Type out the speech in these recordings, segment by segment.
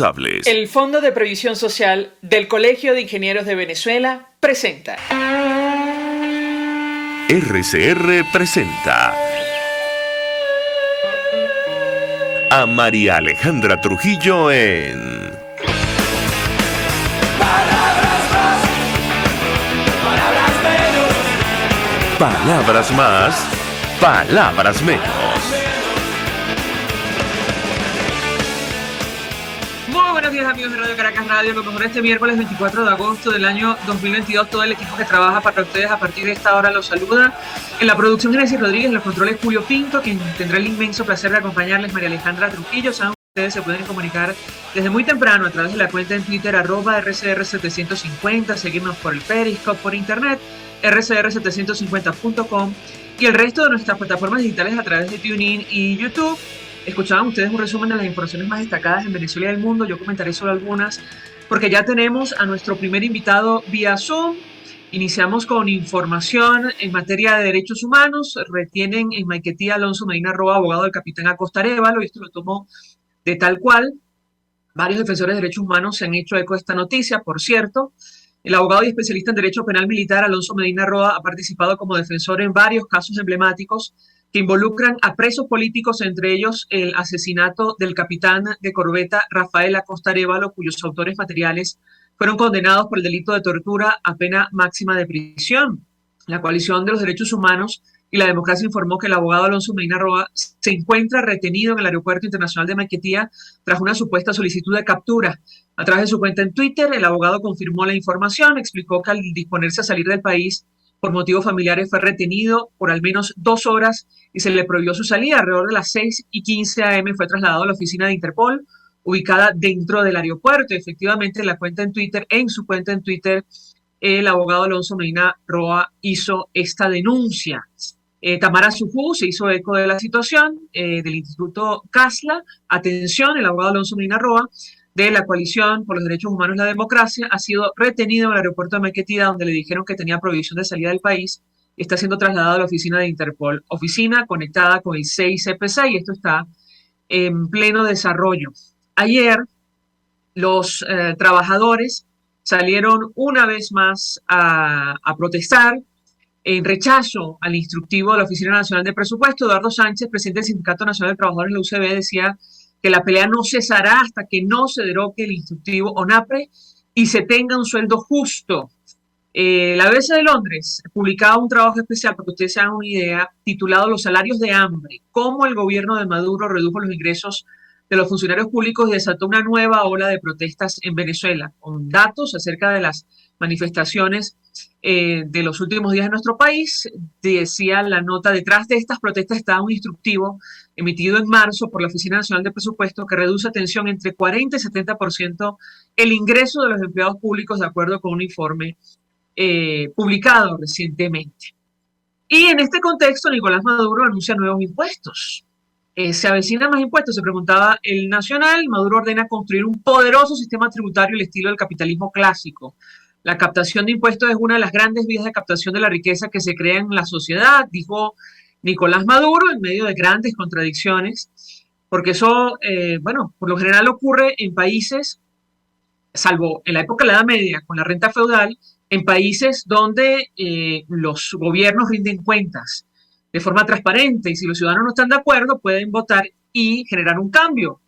El Fondo de Previsión Social del Colegio de Ingenieros de Venezuela presenta. RCR presenta a María Alejandra Trujillo en Palabras más, palabras menos. Palabras más, palabras menos. Muy buenos días, amigos de Radio Caracas Radio. Lo mejor este miércoles 24 de agosto del año 2022. Todo el equipo que trabaja para ustedes a partir de esta hora los saluda. En la producción, Genesis Rodríguez, en los controles, Julio Pinto, quien tendrá el inmenso placer de acompañarles, María Alejandra Trujillo. Saben, ustedes se pueden comunicar desde muy temprano a través de la cuenta en Twitter, @RCR750, seguirnos por el Periscope, por internet, rcr750.com y el resto de nuestras plataformas digitales a través de TuneIn y YouTube. Escuchaban ustedes un resumen de las informaciones más destacadas en Venezuela y el mundo. Yo comentaré sobre algunas, porque ya tenemos a nuestro primer invitado vía Zoom. Iniciamos con información en materia de derechos humanos. Retienen en Maiquetía Alonso Medina Roa, abogado del capitán Acosta Arévalo, y esto lo tomó de tal cual. Varios defensores de derechos humanos se han hecho eco de esta noticia, por cierto. El abogado y especialista en derecho penal militar Alonso Medina Roa ha participado como defensor en varios casos emblemáticos que involucran a presos políticos, entre ellos el asesinato del capitán de corbeta Rafael Acosta Arévalo, cuyos autores materiales fueron condenados por el delito de tortura a pena máxima de prisión. La Coalición de los Derechos Humanos y la Democracia informó que el abogado Alonso Medina Roa se encuentra retenido en el Aeropuerto Internacional de Maiquetía tras una supuesta solicitud de captura. A través de su cuenta en Twitter, el abogado confirmó la información, explicó que al disponerse a salir del país por motivos familiares fue retenido por al menos 2 horas y se le prohibió su salida. Alrededor de las 6:15 a.m. fue trasladado a la oficina de Interpol, ubicada dentro del aeropuerto. Efectivamente, en su cuenta en Twitter, el abogado Alonso Medina Roa hizo esta denuncia. Tamara Sujú se hizo eco de la situación del Instituto CASLA. Atención, el abogado Alonso Medina Roa, de la Coalición por los Derechos Humanos y la Democracia, ha sido retenido en el aeropuerto de Maiquetía, donde le dijeron que tenía prohibición de salida del país. Está siendo trasladado a la oficina de Interpol, oficina conectada con el CICPC, y esto está en pleno desarrollo. Ayer, los trabajadores salieron una vez más a protestar en rechazo al instructivo de la Oficina Nacional de Presupuesto. Eduardo Sánchez, presidente del Sindicato Nacional de Trabajadores de la UCB, decía que la pelea no cesará hasta que no se derogue el instructivo ONAPRE y se tenga un sueldo justo. La BBC de Londres publicaba un trabajo especial, para que ustedes se hagan una idea, titulado Los salarios de hambre, cómo el gobierno de Maduro redujo los ingresos de los funcionarios públicos y desató una nueva ola de protestas en Venezuela, con datos acerca de las manifestaciones de los últimos días en nuestro país. Decía la nota, detrás de estas protestas está un instructivo emitido en marzo por la Oficina Nacional de Presupuesto que reduce atención entre 40 y 70% el ingreso de los empleados públicos, de acuerdo con un informe publicado recientemente. Y en este contexto, Nicolás Maduro anuncia nuevos impuestos. ¿Se avecina más impuestos?, se preguntaba el Nacional. Maduro ordena construir un poderoso sistema tributario al estilo del capitalismo clásico. La captación de impuestos es una de las grandes vías de captación de la riqueza que se crea en la sociedad, dijo Nicolás Maduro, en medio de grandes contradicciones, porque eso, por lo general ocurre en países, salvo en la época de la Edad Media, con la renta feudal, en países donde los gobiernos rinden cuentas de forma transparente, y si los ciudadanos no están de acuerdo pueden votar y generar un cambio.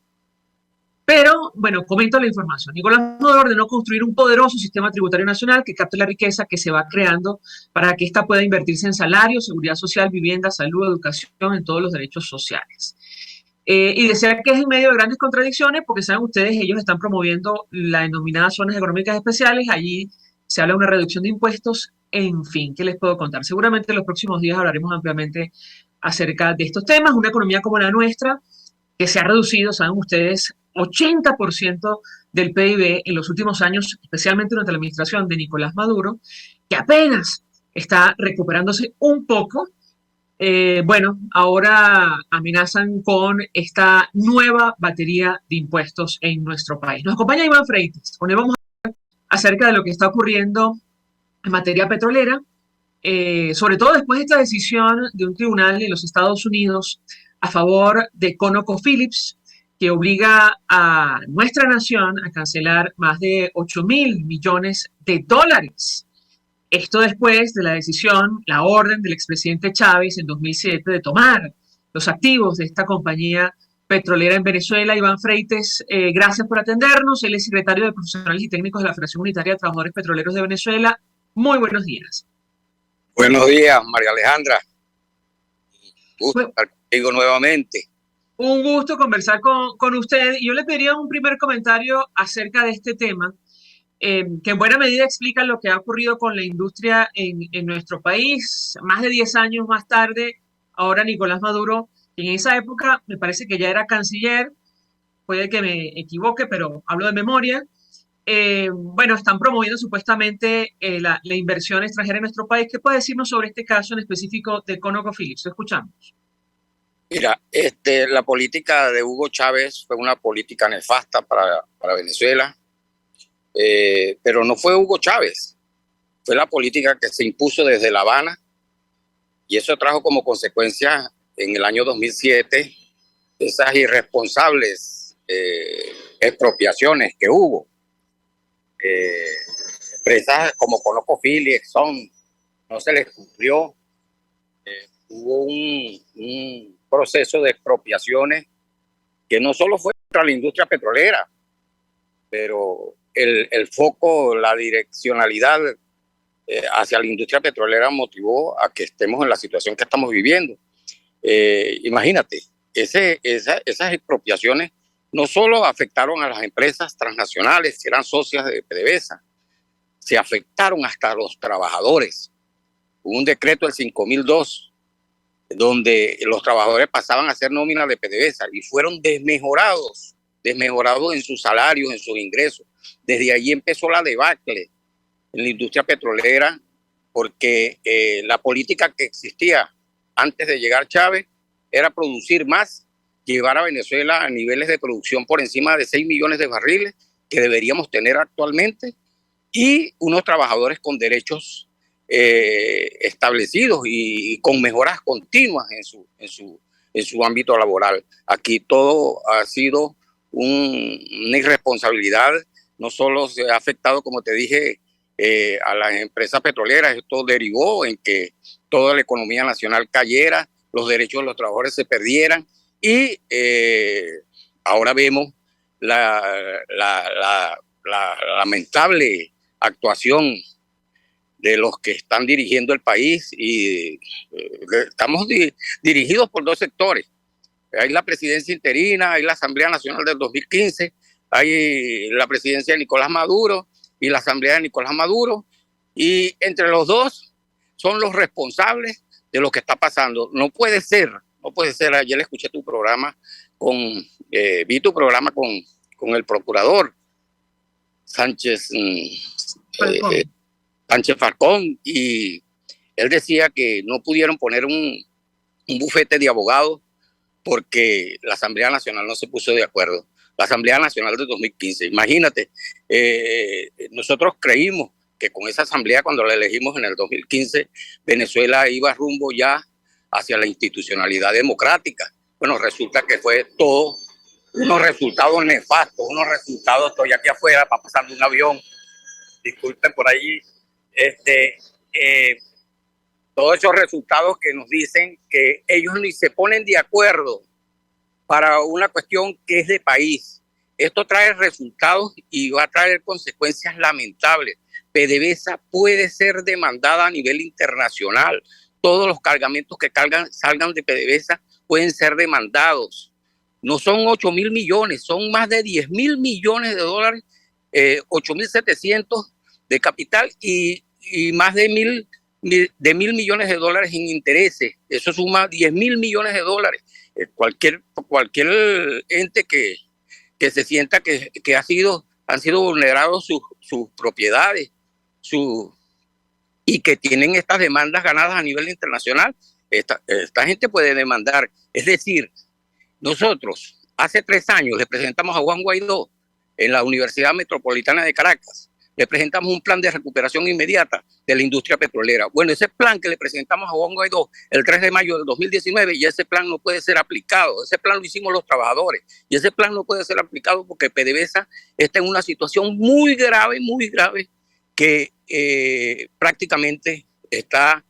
Pero, comento la información. Nicolás Maduro ordenó construir un poderoso sistema tributario nacional que capte la riqueza que se va creando para que ésta pueda invertirse en salarios, seguridad social, vivienda, salud, educación, en todos los derechos sociales. Y decía que es en medio de grandes contradicciones, porque saben ustedes, ellos están promoviendo las denominadas zonas económicas especiales. Allí se habla de una reducción de impuestos. En fin, ¿qué les puedo contar? Seguramente en los próximos días hablaremos ampliamente acerca de estos temas. Una economía como la nuestra, que se ha reducido, saben ustedes, 80% del PIB en los últimos años, especialmente durante la administración de Nicolás Maduro, que apenas está recuperándose un poco. Ahora amenazan con esta nueva batería de impuestos en nuestro país. Nos acompaña Iván Freites, con él vamos a hablar acerca de lo que está ocurriendo en materia petrolera, sobre todo después de esta decisión de un tribunal de los Estados Unidos a favor de ConocoPhillips, que obliga a nuestra nación a cancelar más de 8.000 millones de dólares. Esto después de la decisión, la orden del expresidente Chávez en 2007 de tomar los activos de esta compañía petrolera en Venezuela. Iván Freites, gracias por atendernos. Él es secretario de Profesionales y Técnicos de la Federación Unitaria de Trabajadores Petroleros de Venezuela. Muy buenos días. Buenos días, María Alejandra. Gusto Bueno, estar contigo nuevamente. un gusto conversar con usted. Y yo le pediría un primer comentario acerca de este tema, que en buena medida explica lo que ha ocurrido con la industria en nuestro país. Más de 10 años más tarde, ahora Nicolás Maduro, en esa época me parece que ya era canciller, puede que me equivoque, pero hablo de memoria. Bueno, están promoviendo supuestamente la inversión extranjera en nuestro país. ¿Qué puede decirnos sobre este caso en específico de ConocoPhillips? Lo escuchamos. Mira, la política de Hugo Chávez fue una política nefasta para Venezuela, pero no fue Hugo Chávez, fue la política que se impuso desde La Habana, y eso trajo como consecuencia en el año 2007 esas irresponsables expropiaciones que hubo. Empresas como ConocoPhillips, Exxon, no se les cumplió. Hubo un proceso de expropiaciones que no solo fue contra la industria petrolera, pero el foco, la direccionalidad hacia la industria petrolera motivó a que estemos en la situación que estamos viviendo. Imagínate, esas expropiaciones no solo afectaron a las empresas transnacionales que eran socias de PDVSA, se afectaron hasta a los trabajadores. Hubo un decreto del 5002 donde los trabajadores pasaban a ser nómina de PDVSA y fueron desmejorados en sus salarios, en sus ingresos. Desde allí empezó la debacle en la industria petrolera, porque la política que existía antes de llegar Chávez era producir más, llevar a Venezuela a niveles de producción por encima de 6 millones de barriles que deberíamos tener actualmente, y unos trabajadores con derechos establecidos y con mejoras continuas en su ámbito laboral. Aquí todo ha sido una irresponsabilidad. No solo se ha afectado, como te dije, a las empresas petroleras, esto derivó en que toda la economía nacional cayera, los derechos de los trabajadores se perdieran, y ahora vemos la lamentable actuación de los que están dirigiendo el país, y estamos dirigidos por dos sectores. Hay la presidencia interina, hay la Asamblea Nacional del 2015, hay la presidencia de Nicolás Maduro y la Asamblea de Nicolás Maduro, y entre los dos son los responsables de lo que está pasando. No puede ser. Ayer escuché tu programa vi tu programa con el procurador Sánchez Falcón, y él decía que no pudieron poner un bufete de abogados porque la Asamblea Nacional no se puso de acuerdo. La Asamblea Nacional de 2015, imagínate, nosotros creímos que con esa asamblea, cuando la elegimos en el 2015, Venezuela iba rumbo ya hacia la institucionalidad democrática. Bueno, resulta que fue todo unos resultados nefastos, estoy aquí afuera, va pasando un avión, disculpen por ahí, todos esos resultados que nos dicen que ellos ni se ponen de acuerdo para una cuestión que es de país. Esto trae resultados y va a traer consecuencias lamentables. PDVSA puede ser demandada a nivel internacional. Todos los cargamentos que salgan de PDVSA pueden ser demandados. No son 8.000 millones, son más de 10.000 millones de dólares, 8.700 de capital y más de 1.000 millones de dólares en intereses. Eso suma 10.000 millones de dólares. Cualquier ente que se sienta que han sido vulnerados sus propiedades y que tienen estas demandas ganadas a nivel internacional, esta gente puede demandar. Es decir, nosotros hace 3 años le presentamos a Juan Guaidó en la Universidad Metropolitana de Caracas, le presentamos un plan de recuperación inmediata de la industria petrolera. Bueno, ese plan que le presentamos a Juan Guaidó el 3 de mayo del 2019, y ese plan no puede ser aplicado. Ese plan lo hicimos los trabajadores, y ese plan no puede ser aplicado porque PDVSA está en una situación muy grave, que prácticamente está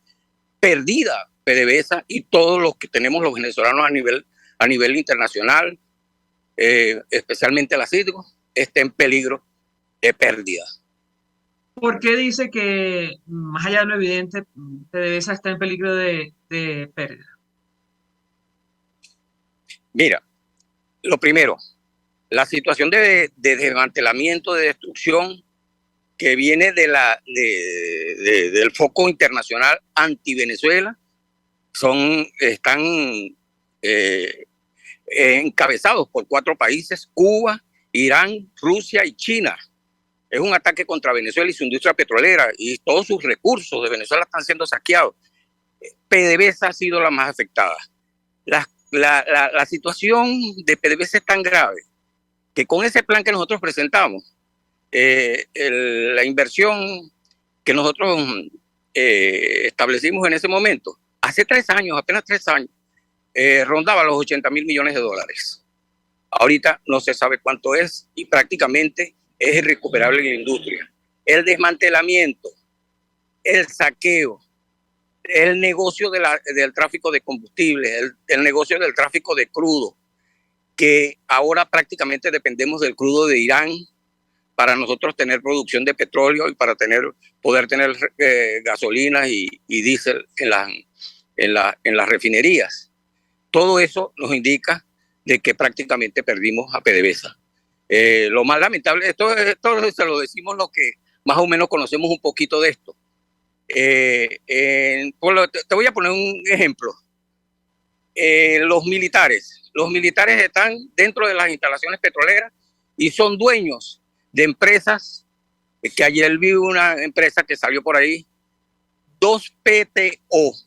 perdida PDVSA y todos los que tenemos los venezolanos a nivel internacional, especialmente la Citgo, está en peligro de pérdida. ¿Por qué dice que, más allá de lo evidente, PDVSA está en peligro de pérdida? Mira, lo primero, la situación de desmantelamiento, de destrucción que viene del foco internacional anti-Venezuela, están encabezados por 4 países: Cuba, Irán, Rusia y China. Es un ataque contra Venezuela y su industria petrolera, y todos sus recursos de Venezuela están siendo saqueados. PDVSA ha sido la más afectada. La situación de PDVSA es tan grave que con ese plan que nosotros presentamos, la inversión que nosotros establecimos en ese momento, hace 3 años, apenas 3 años, rondaba los $80 mil millones. Ahorita no se sabe cuánto es y prácticamente es irrecuperable en la industria. El desmantelamiento, el saqueo, el negocio del tráfico de combustibles, el negocio del tráfico de crudo, que ahora prácticamente dependemos del crudo de Irán para nosotros tener producción de petróleo y para poder tener gasolina y diésel en las refinerías. Todo eso nos indica de que prácticamente perdimos a PDVSA. Lo más lamentable, esto se lo decimos los que más o menos conocemos un poquito de esto. Te voy a poner un ejemplo. Los militares están dentro de las instalaciones petroleras y son dueños de empresas, que ayer vi una empresa que salió por ahí, 2PTO.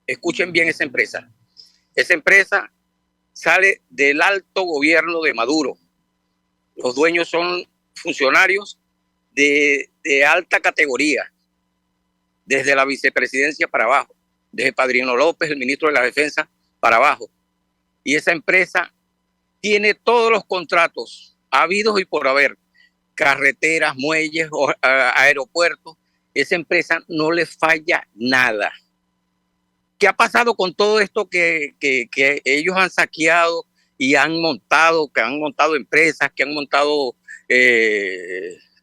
Escuchen bien esa empresa. Esa empresa sale del alto gobierno de Maduro. Los dueños son funcionarios de alta categoría, desde la vicepresidencia para abajo, desde Padrino López, el ministro de la Defensa, para abajo. Y esa empresa tiene todos los contratos habidos y por haber, carreteras, muelles, aeropuertos. Esa empresa no le falla nada. ¿Qué ha pasado con todo esto que ellos han saqueado y han montado empresas, que han montado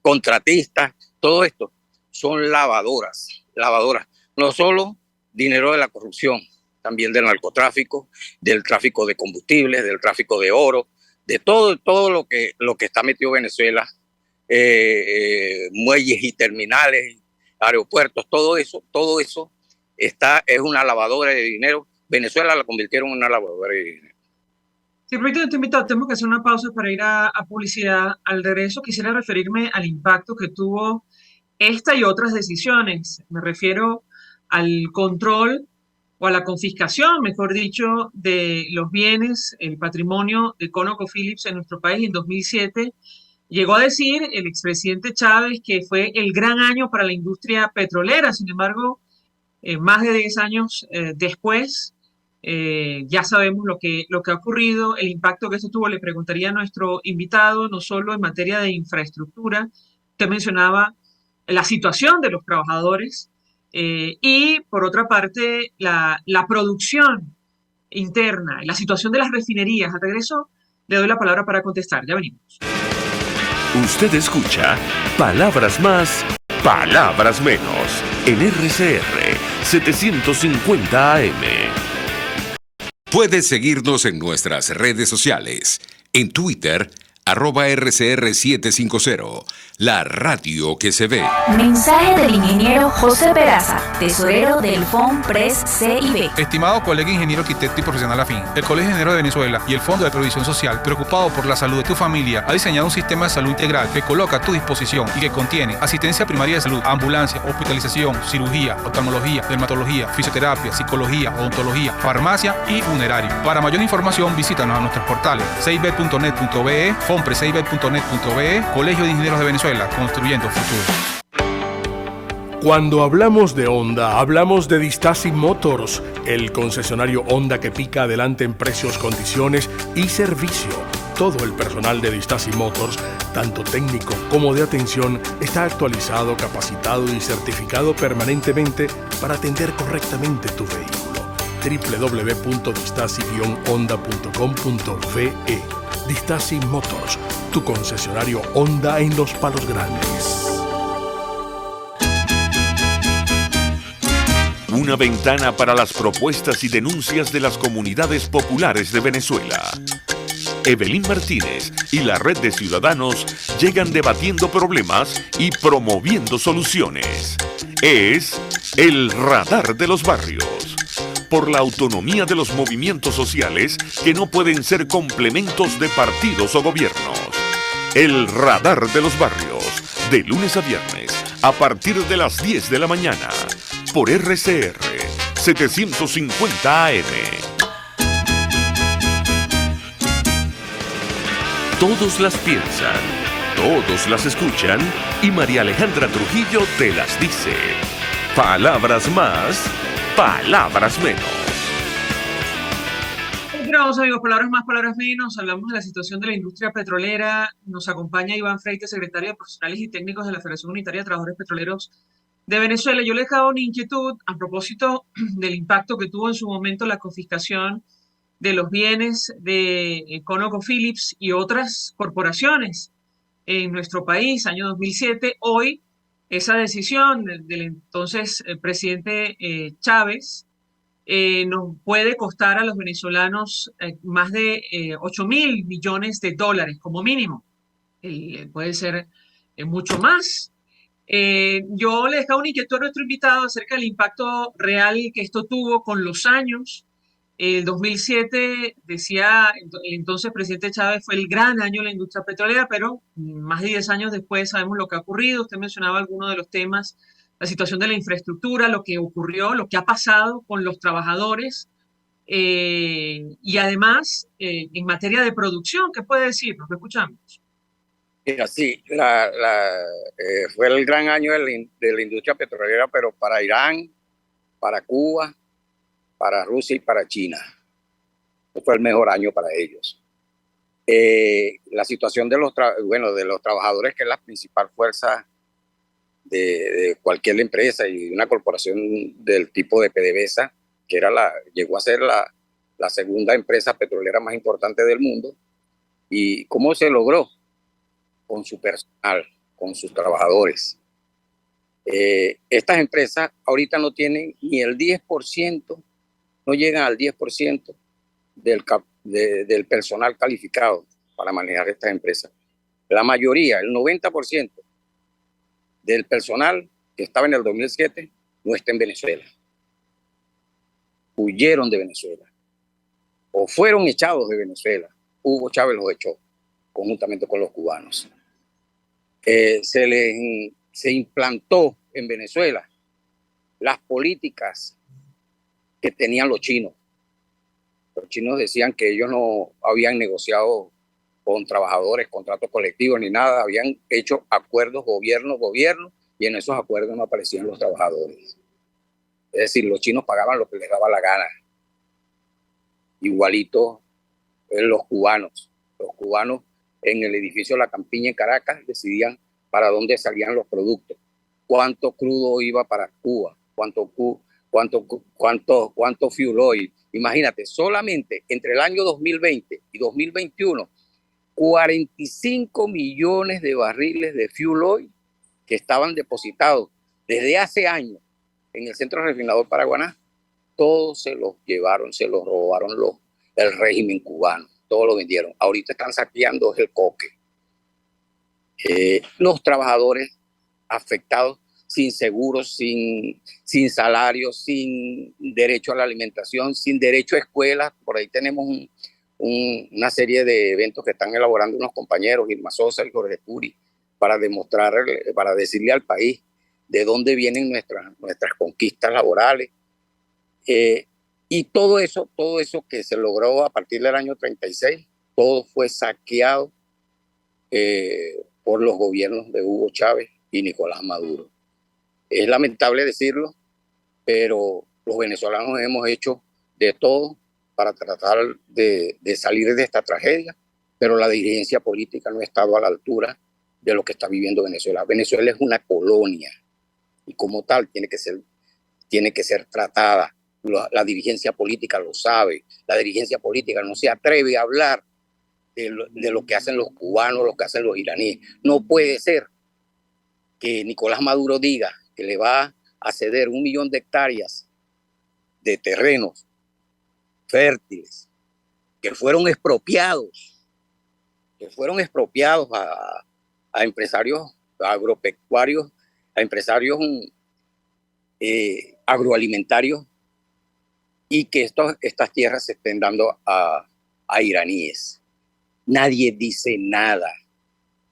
contratistas? Todo esto son lavadoras. No solo dinero de la corrupción, también del narcotráfico, del tráfico de combustibles, del tráfico de oro, de todo lo que está metido Venezuela, muelles y terminales, aeropuertos, todo eso es una lavadora de dinero. Venezuela la convirtieron en una lavadora de dinero. Sí, pero te invito, tenemos que hacer una pausa para ir a publicidad. Al regreso quisiera referirme al impacto que tuvo esta y otras decisiones. Me refiero al control o a la confiscación, mejor dicho, de los bienes, el patrimonio de ConocoPhillips en nuestro país en 2007. Llegó a decir el expresidente Chávez que fue el gran año para la industria petrolera. Sin embargo, más de 10 años después, ya sabemos lo que ha ocurrido, el impacto que esto tuvo. Le preguntaría a nuestro invitado, no solo en materia de infraestructura, usted mencionaba la situación de los trabajadores y, por otra parte, la producción interna, la situación de las refinerías. Al regreso, le doy la palabra para contestar. Ya venimos. Usted escucha Palabras Más, Palabras Menos en RCR 750 AM. Puedes seguirnos en nuestras redes sociales. En Twitter, @RCR750, la radio que se ve. Mensaje del ingeniero José Peraza, tesorero del FONPRES CIB. Estimado colega ingeniero arquitecto y profesional afín, el Colegio de Ingenieros de Venezuela y el Fondo de Previsión Social, preocupado por la salud de tu familia, ha diseñado un sistema de salud integral que coloca a tu disposición y que contiene asistencia primaria de salud, ambulancia, hospitalización, cirugía, oftalmología, dermatología, fisioterapia, psicología, odontología, farmacia y funerario. Para mayor información, visítanos a nuestros portales 6b.net.be, fompreseiber.net.be, Colegio de Ingenieros de Venezuela, construyendo futuro. Cuando hablamos de Honda, hablamos de Distasi Motors, el concesionario Honda que pica adelante en precios, condiciones y servicio. Todo el personal de Distasi Motors, tanto técnico como de atención, está actualizado, capacitado y certificado permanentemente para atender correctamente tu vehículo. www.distasi-honda.com.ve. Distasi Motors, tu concesionario Honda en Los Palos Grandes. Una ventana para las propuestas y denuncias de las comunidades populares de Venezuela. Evelyn Martínez y la Red de Ciudadanos llegan debatiendo problemas y promoviendo soluciones. Es el Radar de los Barrios. Por la autonomía de los movimientos sociales que no pueden ser complementos de partidos o gobiernos. El Radar de los Barrios. De lunes a viernes, a partir de las 10 de la mañana. Por RCR 750 AM. Todos las piensan, todos las escuchan y María Alejandra Trujillo te las dice. Palabras más, palabras menos. Continuamos, amigos, palabras más, palabras menos. Hablamos de la situación de la industria petrolera. Nos acompaña Iván Freite, secretario de Profesionales y Técnicos de la Federación Unitaria de Trabajadores Petroleros de Venezuela. Yo le dejaba una inquietud a propósito del impacto que tuvo en su momento la confiscación de los bienes de ConocoPhillips y otras corporaciones en nuestro país, año 2007. Hoy, esa decisión del entonces presidente Chávez nos puede costar a los venezolanos más de 8.000 millones de dólares como mínimo. Puede ser mucho más. Yo le dejaba una inquietud a nuestro invitado acerca del impacto real que esto tuvo con los años. El 2007, decía el entonces presidente Chávez, fue el gran año de la industria petrolera, pero más de 10 años después sabemos lo que ha ocurrido. Usted mencionaba algunos de los temas, la situación de la infraestructura, lo que ocurrió, lo que ha pasado con los trabajadores y además en materia de producción. ¿Qué puede decir? Nos escuchamos. Mira, sí, fue el gran año de la industria petrolera, pero para Irán, para Cuba, para Rusia y para China. Fue el mejor año para ellos. La situación de los trabajadores, que es la principal fuerza de cualquier empresa y una corporación del tipo de PDVSA, que llegó a ser la segunda empresa petrolera más importante del mundo. ¿Y cómo se logró? Con su personal, con sus trabajadores. Estas empresas ahorita no tienen ni el 10%, no llegan al 10% del personal calificado para manejar estas empresas. La mayoría, el 90% del personal que estaba en el 2007 no está en Venezuela. Huyeron de Venezuela o fueron echados de Venezuela. Hugo Chávez los echó conjuntamente con los cubanos. Se implantó en Venezuela las políticas que tenían los chinos. Los chinos decían que ellos no habían negociado con trabajadores, contratos colectivos ni nada, habían hecho acuerdos gobierno, y en esos acuerdos no aparecían los trabajadores. Es decir, los chinos pagaban lo que les daba la gana. Igualito los cubanos. Los cubanos en el edificio La Campiña en Caracas decidían para dónde salían los productos, cuánto crudo iba para Cuba, cuánto fuel oil. Imagínate, solamente entre el año 2020 y 2021, 45 millones de barriles de fuel oil que estaban depositados desde hace años en el centro refinador Paraguaná, todos se los llevaron, se los robaron el régimen cubano, todos lo vendieron. Ahorita están saqueando el coque. Los trabajadores afectados sin seguros, sin salarios, sin derecho a la alimentación, sin derecho a escuelas. Por ahí tenemos una serie de eventos que están elaborando unos compañeros, Irma Sosa y Jorge Puri, para decirle al país de dónde vienen nuestras conquistas laborales. Y todo eso que se logró a partir del año 36, todo fue saqueado por los gobiernos de Hugo Chávez y Nicolás Maduro. Es lamentable decirlo, pero los venezolanos hemos hecho de todo para tratar de salir de esta tragedia, pero la dirigencia política no ha estado a la altura de lo que está viviendo Venezuela. Venezuela es una colonia y como tal tiene que ser tratada. La dirigencia política lo sabe, la dirigencia política no se atreve a hablar de lo que hacen los cubanos, lo que hacen los iraníes. No puede ser que Nicolás Maduro diga que le va a ceder 1 millón de hectáreas de terrenos fértiles que fueron expropiados a empresarios agropecuarios, a empresarios agroalimentarios, y que estas tierras se estén dando a iraníes. Nadie dice nada.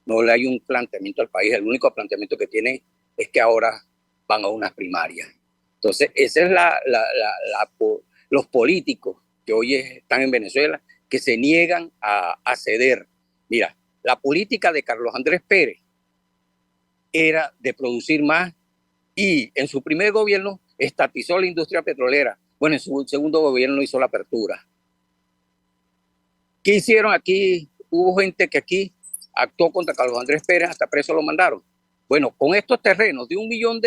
No le hay un planteamiento al país. El único planteamiento que tiene es que ahora van a unas primarias. Entonces, esa es los políticos que hoy están en Venezuela, que se niegan a ceder. Mira, la política de Carlos Andrés Pérez era de producir más y en su primer gobierno estatizó la industria petrolera. Bueno, en su segundo gobierno hizo la apertura. ¿Qué hicieron aquí? Hubo gente que aquí actuó contra Carlos Andrés Pérez, hasta preso lo mandaron. Bueno, con estos terrenos de 1 millón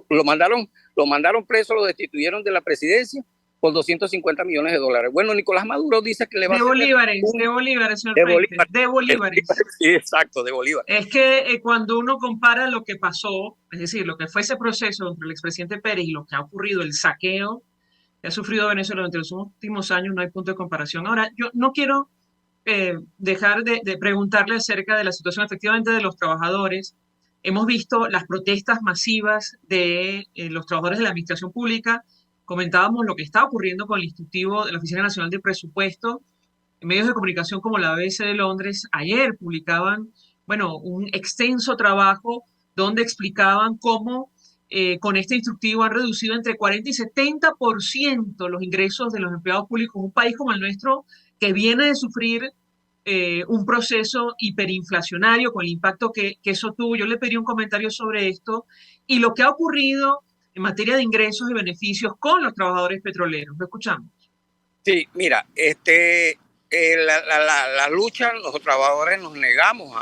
lo mandaron preso, lo destituyeron de la presidencia por 250 millones de dólares. Bueno, Nicolás Maduro dice que le va a... De bolívares, señor Fuentes, de bolívares. Sí, exacto, de bolívares. Es que cuando uno compara lo que pasó, es decir, lo que fue ese proceso entre el expresidente Pérez y lo que ha ocurrido, el saqueo que ha sufrido Venezuela durante los últimos años, no hay punto de comparación. Ahora, yo no quiero dejar de preguntarle acerca de la situación efectivamente de los trabajadores. Hemos visto las protestas masivas de los trabajadores de la administración pública. Comentábamos lo que está ocurriendo con el instructivo de la Oficina Nacional de Presupuesto. En medios de comunicación como la BBC de Londres ayer publicaban, bueno, un extenso trabajo donde explicaban cómo con este instructivo han reducido entre 40 y 70% los ingresos de los empleados públicos. Un país como el nuestro que viene de sufrir un proceso hiperinflacionario con el impacto que eso tuvo. Yo le pedí un comentario sobre esto y lo que ha ocurrido en materia de ingresos y beneficios con los trabajadores petroleros. Lo escuchamos. Sí, mira, la lucha, los trabajadores nos negamos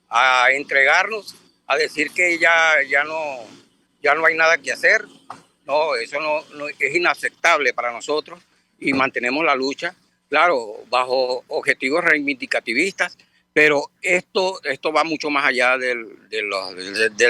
a entregarnos, a decir que ya no hay nada que hacer. No, eso no es inaceptable para nosotros y mantenemos la lucha, claro, bajo objetivos reivindicativistas, pero esto va mucho más allá del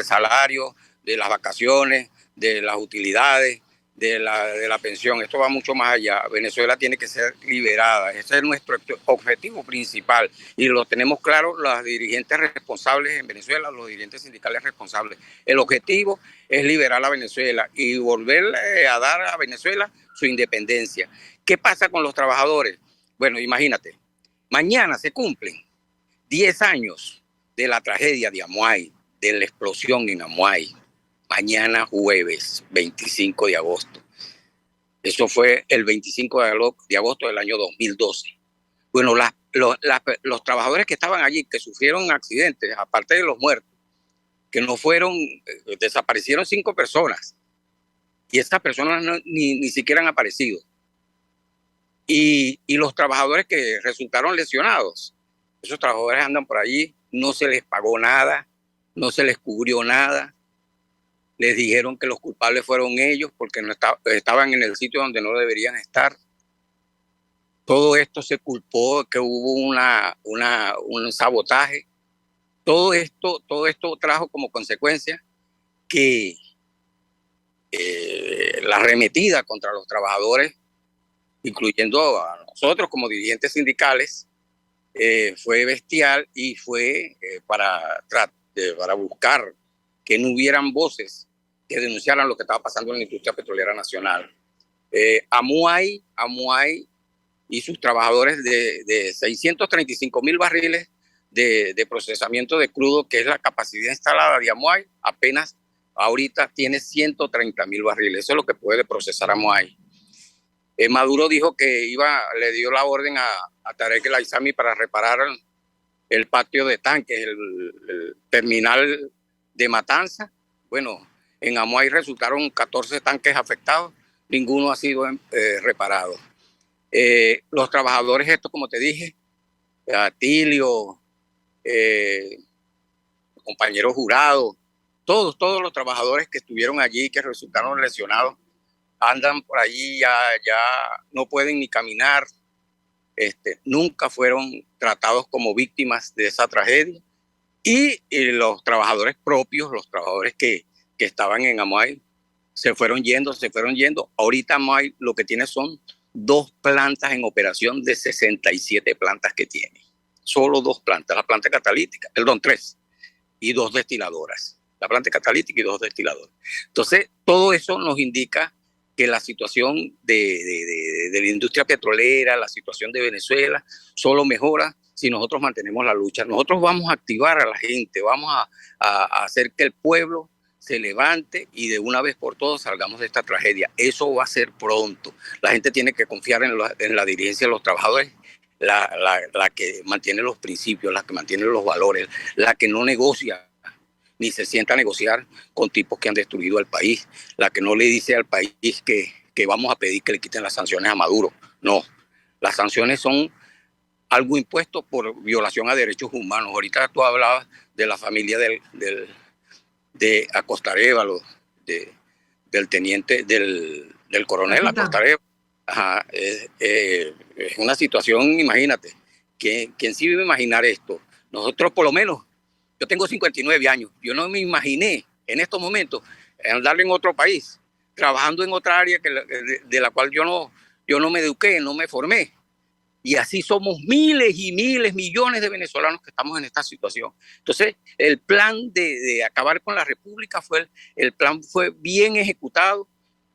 salario, de las vacaciones, de las utilidades, de la pensión. Esto va mucho más allá. Venezuela tiene que ser liberada. Ese es nuestro objetivo principal y lo tenemos claro los dirigentes responsables en Venezuela, los dirigentes sindicales responsables. El objetivo es liberar a Venezuela y volverle a dar a Venezuela su independencia. ¿Qué pasa con los trabajadores? Bueno, imagínate, mañana se cumplen 10 años de la tragedia de Amuay, de la explosión en Amuay. Mañana jueves 25 de agosto. Eso fue el 25 de agosto del año 2012. Bueno, los trabajadores que estaban allí, que sufrieron accidentes, aparte de los muertos, que no fueron, desaparecieron 5 personas. Y estas personas ni siquiera han aparecido. Y los trabajadores que resultaron lesionados, esos trabajadores andan por allí, no se les pagó nada, no se les cubrió nada. Les dijeron que los culpables fueron ellos porque no estaban en el sitio donde no deberían estar. Todo esto se culpó que hubo un sabotaje. Todo esto trajo como consecuencia que la arremetida contra los trabajadores, incluyendo a nosotros como dirigentes sindicales, fue bestial y fue para buscar que no hubieran voces que denunciaran lo que estaba pasando en la industria petrolera nacional. Amuay y sus trabajadores de 635,000 barriles de procesamiento de crudo, que es la capacidad instalada de Amuay, apenas ahorita tiene 130,000 barriles. Eso es lo que puede procesar Amuay. Maduro dijo que le dio la orden a Tarek El Aissami para reparar el patio de tanques, el terminal de Matanza. Bueno, en Amuay resultaron 14 tanques afectados, ninguno ha sido reparado. Los trabajadores, esto como te dije, Atilio, compañeros jurados, todos los trabajadores que estuvieron allí, que resultaron lesionados, andan por allí, ya no pueden ni caminar. Nunca fueron tratados como víctimas de esa tragedia. Y los trabajadores propios, los trabajadores que estaban en Amuay, se fueron yendo. Ahorita Amuay lo que tiene son 2 plantas en operación de 67 plantas que tiene. Solo 2 plantas, la planta catalítica, 3, y 2 destiladoras. La planta catalítica y 2 destiladoras. Entonces, todo eso nos indica que la situación de la industria petrolera, la situación de Venezuela, solo mejora si nosotros mantenemos la lucha. Nosotros vamos a activar a la gente, vamos a hacer que el pueblo se levante y de una vez por todas salgamos de esta tragedia. Eso va a ser pronto. La gente tiene que confiar en la dirigencia de los trabajadores, la que mantiene los principios, la que mantiene los valores, la que no negocia ni se sienta a negociar con tipos que han destruido el país, la que no le dice al país que vamos a pedir que le quiten las sanciones a Maduro. No, las sanciones son algo impuesto por violación a derechos humanos. Ahorita tú hablabas de la familia de Acosta Arévalo, del teniente, del coronel Acosta Arévalo. Ajá, es una situación, imagínate, ¿quién sí iba a imaginar esto? Nosotros por lo menos, yo tengo 59 años, yo no me imaginé en estos momentos andar en otro país, trabajando en otra área de la cual yo no me eduqué, no me formé. Y así somos miles y miles, millones de venezolanos que estamos en esta situación. Entonces, el plan de acabar con la república el plan fue bien ejecutado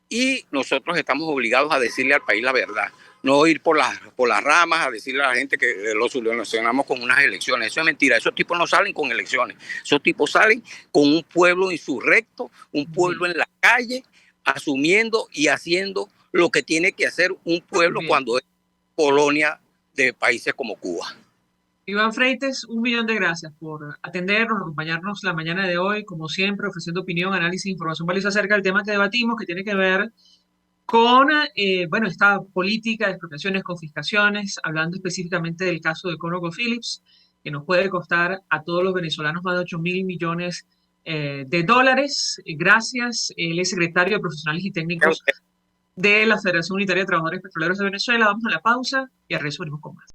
y nosotros estamos obligados a decirle al país la verdad. No ir por las ramas a decirle a la gente que lo solucionamos con unas elecciones. Eso es mentira. Esos tipos no salen con elecciones. Esos tipos salen con un pueblo insurrecto, un pueblo en la calle, asumiendo y haciendo lo que tiene que hacer un pueblo cuando es colonia de países como Cuba. Iván Freites, 1.000.000 de gracias por atendernos, acompañarnos la mañana de hoy, como siempre, ofreciendo opinión, análisis, información valiosa acerca del tema que debatimos, que tiene que ver con esta política de expropiaciones, confiscaciones, hablando específicamente del caso de ConocoPhillips, que nos puede costar a todos los venezolanos más de 8.000 millones de dólares. Gracias, él es secretario de Profesionales y Técnicos de la Federación Unitaria de Trabajadores Petroleros de Venezuela. Vamos a la pausa y al regreso venimos con más.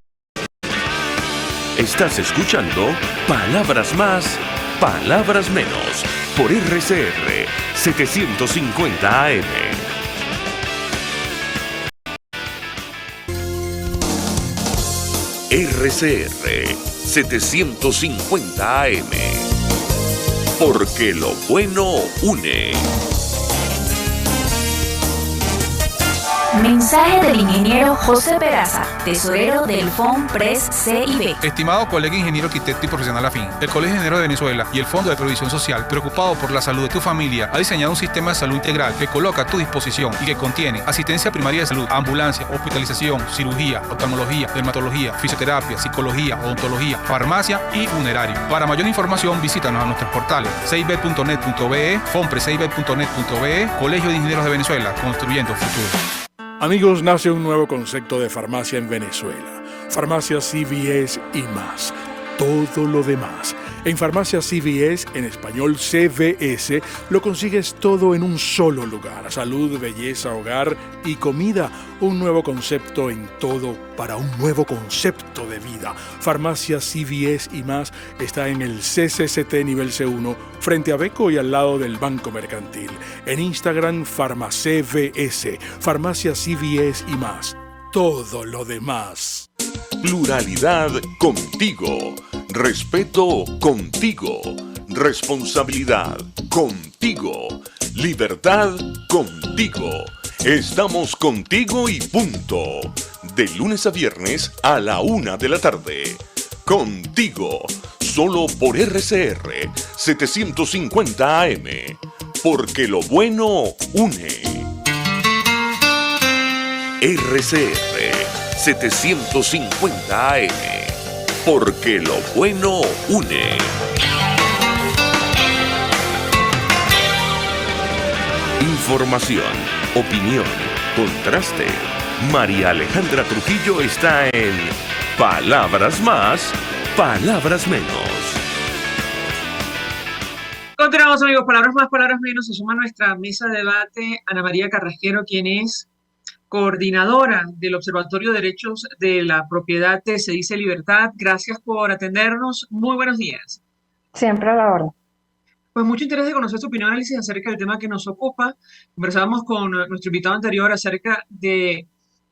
Estás escuchando Palabras Más, Palabras Menos por RCR 750 AM. RCR 750 AM. Porque lo bueno une. Mensaje del ingeniero José Peraza, tesorero del FONPRES CIB. Estimado colega ingeniero arquitecto y profesional afín, el Colegio de Ingenieros de Venezuela y el Fondo de Previsión Social, preocupado por la salud de tu familia, ha diseñado un sistema de salud integral que coloca a tu disposición y que contiene asistencia primaria de salud, ambulancia, hospitalización, cirugía, oftalmología, dermatología, fisioterapia, psicología, odontología, farmacia y funerario. Para mayor información, visítanos a nuestros portales cib.net.be, fonprescib.net.be, Colegio de Ingenieros de Venezuela, construyendo futuro. Amigos, nace un nuevo concepto de farmacia en Venezuela. Farmacia CVS y más. Todo lo demás. En Farmacia CVS, en español CVS, lo consigues todo en un solo lugar. Salud, belleza, hogar y comida. Un nuevo concepto en todo para un nuevo concepto de vida. Farmacia CVS y más está en el CCCT nivel C1, frente a Beco y al lado del Banco Mercantil. En Instagram, FarmaCVS. Farmacia CVS y más. Todo lo demás. Pluralidad contigo. Respeto contigo. Responsabilidad contigo. Libertad contigo. Estamos contigo y punto. De lunes a viernes a la 1 de la tarde. Contigo. Solo por RCR 750 AM. Porque lo bueno une. RCR 750 AM. porque lo bueno une. Información, opinión, contraste. María Alejandra Trujillo está en Palabras Más, Palabras Menos. Continuamos, amigos. Palabras más, palabras menos. Se suma a nuestra mesa de debate Ana María Carrasquero, quien es coordinadora del Observatorio de Derechos de la Propiedad de Se Dice Libertad. Gracias por atendernos. Muy buenos días. Siempre a la hora. Pues mucho interés de conocer tu opinión, análisis acerca del tema que nos ocupa. Conversábamos con nuestro invitado anterior acerca de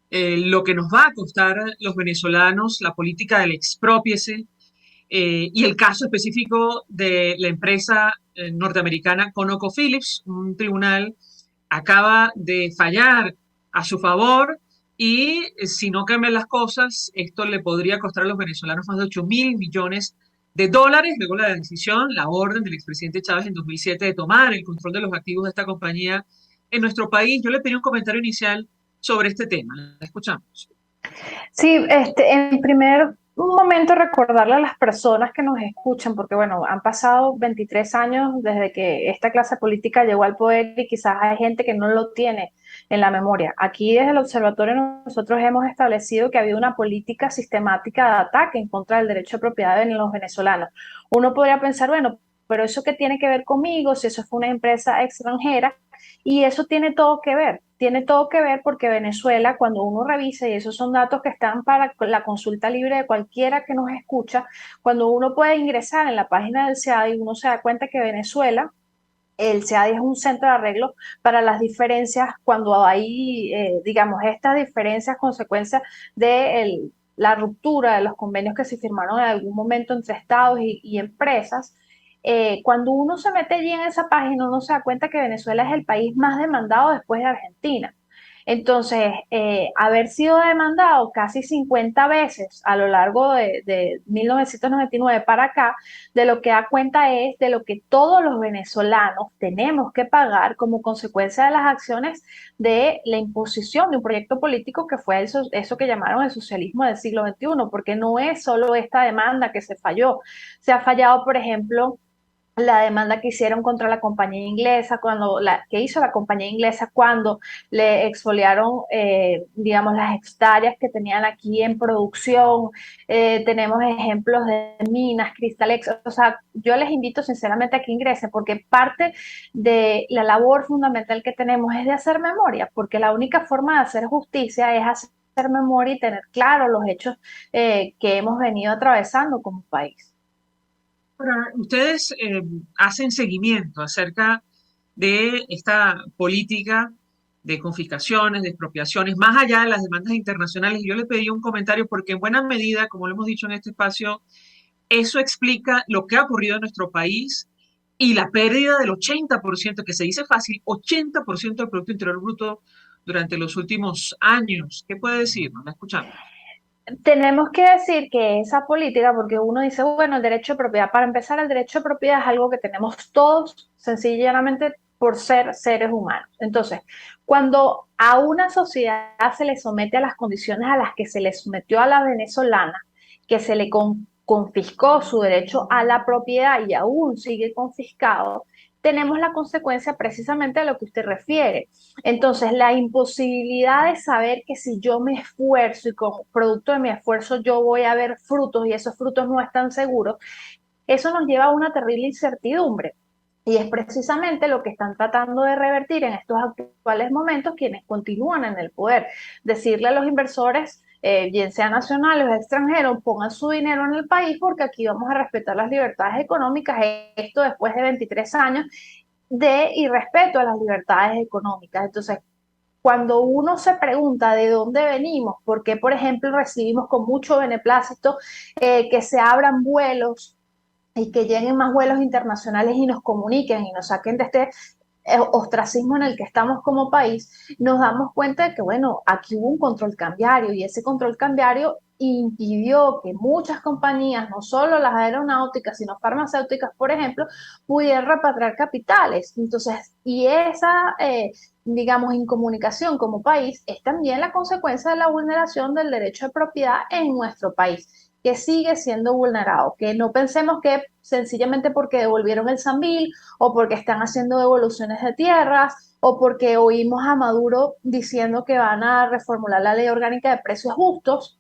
lo que nos va a costar los venezolanos la política del exprópiese y el caso específico de la empresa norteamericana ConocoPhillips. Un tribunal acaba de fallar a su favor y si no cambian las cosas, esto le podría costar a los venezolanos más de 8.000 millones de dólares, luego la decisión, la orden del expresidente Chávez en 2007 de tomar el control de los activos de esta compañía en nuestro país. Yo le pedí un comentario inicial sobre este tema. La escuchamos. Sí, en primer momento recordarle a las personas que nos escuchan, porque bueno, han pasado 23 años desde que esta clase política llegó al poder y quizás hay gente que no lo tiene en la memoria. Aquí desde el observatorio nosotros hemos establecido que ha habido una política sistemática de ataque en contra del derecho de propiedad de los venezolanos. Uno podría pensar, bueno, pero ¿eso qué tiene que ver conmigo si eso fue una empresa extranjera? Y eso tiene todo que ver porque Venezuela, cuando uno revisa, y esos son datos que están para la consulta libre de cualquiera que nos escucha, cuando uno puede ingresar en la página del SEADI, uno se da cuenta que Venezuela, el SEADI es un centro de arreglo para las diferencias cuando hay, digamos, estas diferencias consecuencias de la ruptura de los convenios que se firmaron en algún momento entre estados y empresas. Cuando uno se mete allí en esa página, uno se da cuenta que Venezuela es el país más demandado después de Argentina. Entonces, haber sido demandado casi 50 veces a lo largo de 1999 para acá, de lo que da cuenta es de lo que todos los venezolanos tenemos que pagar como consecuencia de las acciones de la imposición de un proyecto político que fue eso que llamaron el socialismo del siglo XXI, porque no es solo esta demanda que se falló. Se ha fallado, por ejemplo, la demanda que hicieron contra la compañía inglesa, que hizo la compañía inglesa cuando le expoliaron, digamos, las hectáreas que tenían aquí en producción. Tenemos ejemplos de minas, Cristalex. O sea, yo les invito sinceramente a que ingresen, porque parte de la labor fundamental que tenemos es de hacer memoria, porque la única forma de hacer justicia es hacer memoria y tener claro los hechos que hemos venido atravesando como país. Ahora, ustedes hacen seguimiento acerca de esta política de confiscaciones, de expropiaciones, más allá de las demandas internacionales. Y yo le pedí un comentario porque en buena medida, como lo hemos dicho en este espacio, eso explica lo que ha ocurrido en nuestro país y la pérdida del 80%, que se dice fácil, 80% del Producto Interior Bruto durante los últimos años. ¿Qué puede decirnos? La escuchamos. Tenemos que decir que esa política, porque uno dice, bueno, el derecho de propiedad, para empezar, el derecho de propiedad es algo que tenemos todos, sencillamente por ser seres humanos. Entonces, cuando a una sociedad se le somete a las condiciones a las que se le sometió a la venezolana, que se le confiscó su derecho a la propiedad y aún sigue confiscado, tenemos la consecuencia precisamente a lo que usted refiere. Entonces, la imposibilidad de saber que si yo me esfuerzo y como producto de mi esfuerzo yo voy a ver frutos y esos frutos no están seguros, eso nos lleva a una terrible incertidumbre. Y es precisamente lo que están tratando de revertir en estos actuales momentos quienes continúan en el poder. Decirle a los inversores, bien sean nacionales o extranjeros, pongan su dinero en el país porque aquí vamos a respetar las libertades económicas. Esto después de 23 años de irrespeto a las libertades económicas. Entonces, cuando uno se pregunta de dónde venimos, por qué, por ejemplo, recibimos con mucho beneplácito que se abran vuelos y que lleguen más vuelos internacionales y nos comuniquen y nos saquen de este ostracismo en el que estamos como país, nos damos cuenta de que, bueno, aquí hubo un control cambiario y ese control cambiario impidió que muchas compañías, no solo las aeronáuticas, sino farmacéuticas, por ejemplo, pudieran repatriar capitales. Entonces, y esa, digamos, incomunicación como país es también la consecuencia de la vulneración del derecho de propiedad en nuestro país. que sigue siendo vulnerado, que no pensemos que sencillamente porque devolvieron el Sambil o porque están haciendo devoluciones de tierras o porque oímos a Maduro diciendo que van a reformular la ley orgánica de precios justos,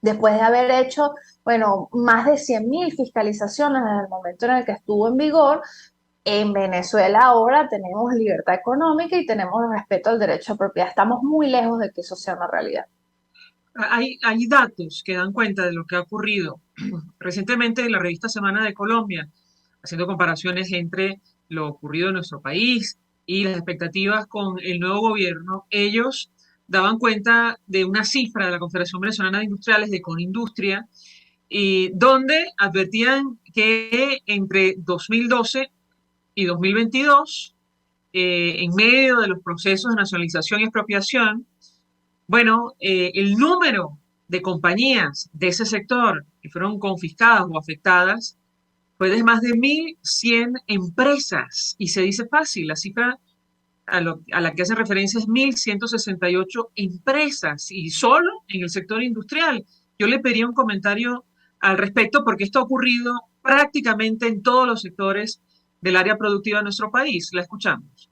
después de haber hecho, bueno, más de 100.000 fiscalizaciones desde el momento en el que estuvo en vigor. En Venezuela ahora tenemos libertad económica y tenemos respeto al derecho a propiedad. Estamos muy lejos de que eso sea una realidad. Hay datos que dan cuenta de lo que ha ocurrido recientemente en la revista Semana de Colombia, haciendo comparaciones entre lo ocurrido en nuestro país y las expectativas con el nuevo gobierno. Ellos daban cuenta de una cifra de la Confederación Venezolana de Industriales, de Conindustria, y donde advertían que entre 2012 y 2022, en medio de los procesos de nacionalización y expropiación, bueno, el número de compañías de ese sector que fueron confiscadas o afectadas fue de más de 1.100 empresas. Y se dice fácil, la cifra a la que hace referencia es 1.168 empresas y solo en el sector industrial. Yo le pediría un comentario al respecto porque esto ha ocurrido prácticamente en todos los sectores del área productiva de nuestro país. La escuchamos.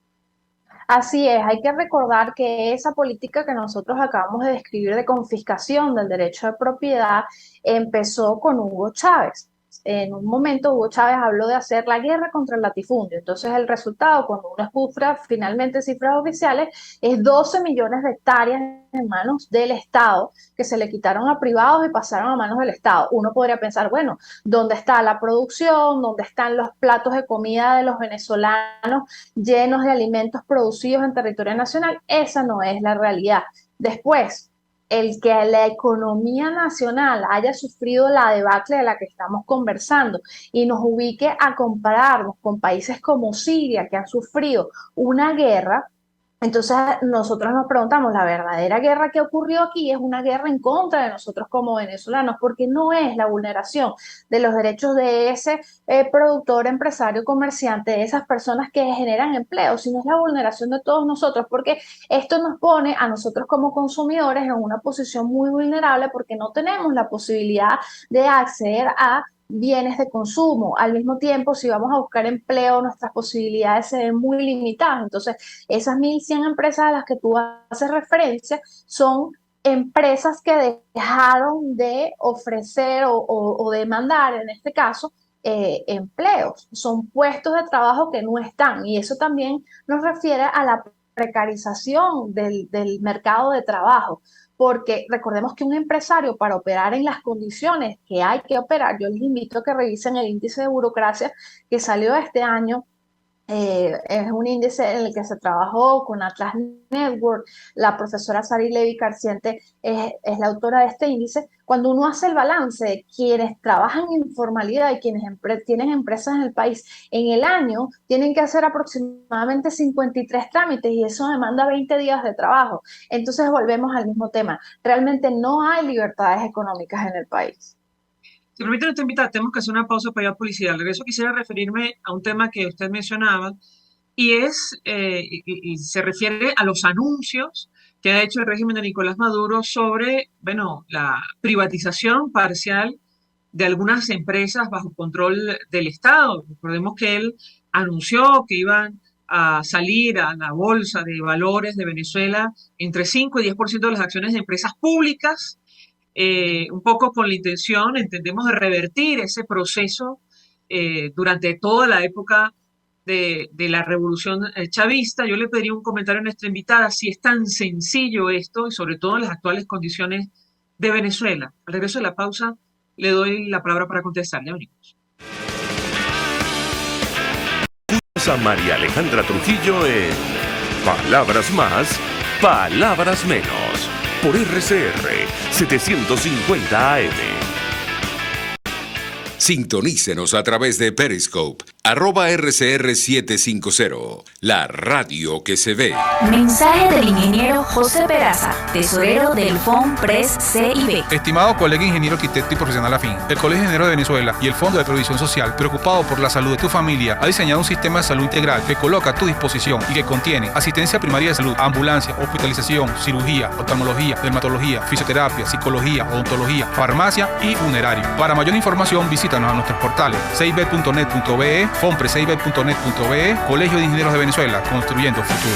Así es, hay que recordar que esa política que nosotros acabamos de describir de confiscación del derecho de propiedad empezó con Hugo Chávez. En un momento Hugo Chávez habló de hacer la guerra contra el latifundio. Entonces el resultado, cuando uno escucha finalmente cifras oficiales, es 12 millones de hectáreas en manos del Estado que se le quitaron a privados y pasaron a manos del Estado. Uno podría pensar, bueno, ¿dónde está la producción? ¿Dónde están los platos de comida de los venezolanos llenos de alimentos producidos en territorio nacional? Esa no es la realidad. Después, el que la economía nacional haya sufrido la debacle de la que estamos conversando y nos ubique a compararnos con países como Siria, que han sufrido una guerra, entonces nosotros nos preguntamos, la verdadera guerra que ocurrió aquí es una guerra en contra de nosotros como venezolanos, porque no es la vulneración de los derechos de ese productor, empresario, comerciante, de esas personas que generan empleo, sino es la vulneración de todos nosotros, porque esto nos pone a nosotros como consumidores en una posición muy vulnerable porque no tenemos la posibilidad de acceder a bienes de consumo. Al mismo tiempo, si vamos a buscar empleo, nuestras posibilidades se ven muy limitadas. Entonces, esas 1.100 empresas a las que tú haces referencia son empresas que dejaron de ofrecer o demandar, en este caso, empleos. Son puestos de trabajo que no están. Y eso también nos refiere a la precarización del mercado de trabajo. Porque recordemos que un empresario, para operar en las condiciones que hay que operar, yo les invito a que revisen el índice de burocracia que salió este año. Es un índice en el que se trabajó con Atlas Network. La profesora Sari Levy Carciente es la autora de este índice. Cuando uno hace el balance de quienes trabajan en informalidad y quienes tienen empresas en el país, en el año tienen que hacer aproximadamente 53 trámites y eso demanda 20 días de trabajo. Entonces volvemos al mismo tema. Realmente no hay libertades económicas en el país. Si permite nuestra invitada, tenemos que hacer una pausa para ir a publicidad. Al regreso quisiera referirme a un tema que usted mencionaba y se refiere a los anuncios que ha hecho el régimen de Nicolás Maduro sobre, bueno, la privatización parcial de algunas empresas bajo control del Estado. Recordemos que él anunció que iban a salir a la bolsa de valores de Venezuela entre 5 y 10% de las acciones de empresas públicas, un poco con la intención, entendemos, de revertir ese proceso durante toda la época de la revolución chavista. Yo le pediría un comentario a nuestra invitada si es tan sencillo esto y sobre todo en las actuales condiciones de Venezuela. Al regreso de la pausa le doy la palabra para contestar. Ya venimos. A María Alejandra Trujillo en Palabras Más, Palabras Menos, por RCR 750 AM. Sintonícenos a través de Periscope @RCR750, la radio que se ve. Mensaje del ingeniero José Peraza, tesorero del FONPRES CIB. Estimado colega ingeniero arquitecto y profesional afín, el Colegio de Ingenieros de Venezuela y el Fondo de Previsión Social, preocupado por la salud de tu familia, ha diseñado un sistema de salud integral que coloca a tu disposición y que contiene asistencia primaria de salud, ambulancia, hospitalización, cirugía, oftalmología, dermatología, fisioterapia, psicología, odontología, farmacia y funerario. Para mayor información, visítanos a nuestros portales cib.net.be, fonprescib.net.be, Colegio de Ingenieros de Venezuela, construyendo futuro.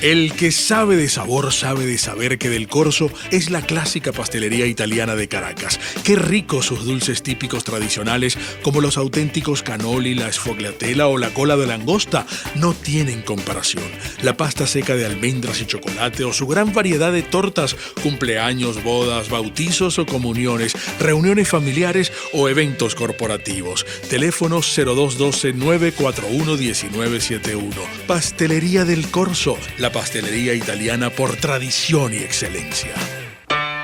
El que sabe de sabor sabe de saber que Del Corso es la clásica pastelería italiana de Caracas. Qué ricos sus dulces típicos tradicionales como los auténticos cannoli, la sfogliatella o la cola de langosta no tienen comparación. La pasta seca de almendras y chocolate o su gran variedad de tortas, cumpleaños, bodas, bautizos o comuniones, reuniones familiares o eventos corporativos. Teléfonos 0212-941-1971. Pastelería Del Corso, la pastelería italiana por tradición y excelencia.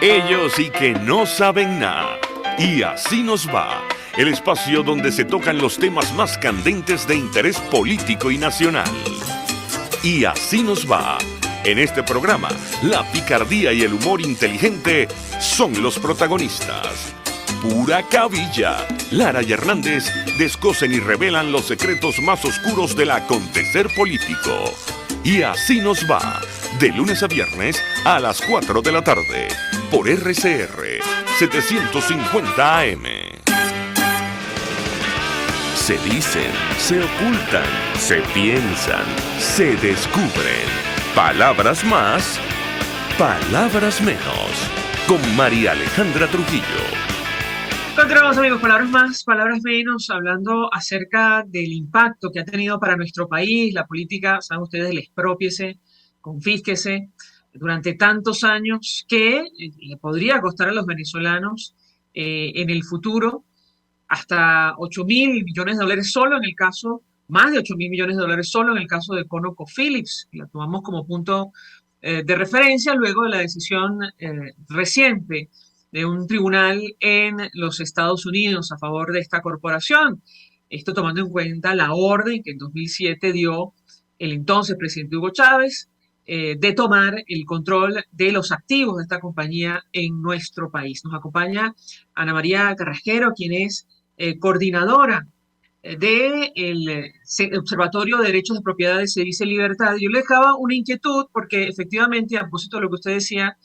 Ellos sí que no saben nada. Y así nos va. El espacio donde se tocan los temas más candentes de interés político y nacional. Y así nos va. En este programa, la picardía y el humor inteligente son los protagonistas. Pura cabilla. Lara y Hernández descosen y revelan los secretos más oscuros del acontecer político. Y así nos va, de lunes a viernes a las 4 de la tarde, por RCR 750 AM. Se dicen, se ocultan, se piensan, se descubren. Palabras más, palabras menos. Con María Alejandra Trujillo. Continuamos, amigos, palabras más, palabras menos, hablando acerca del impacto que ha tenido para nuestro país la política, saben ustedes, el exprópiese, confísquese, durante tantos años que le podría costar a los venezolanos en el futuro hasta 8.000 millones de dólares solo en el caso, más de 8.000 millones de dólares solo en el caso de ConocoPhillips, y la tomamos como punto de referencia luego de la decisión reciente de un tribunal en los Estados Unidos a favor de esta corporación. Esto tomando en cuenta la orden que en 2007 dio el entonces presidente Hugo Chávez de tomar el control de los activos de esta compañía en nuestro país. Nos acompaña Ana María Carrasquero, quien es coordinadora del Observatorio de Derechos de Propiedad de Cedicia y Libertad. Yo le dejaba una inquietud porque efectivamente, a propósito de lo que usted decía,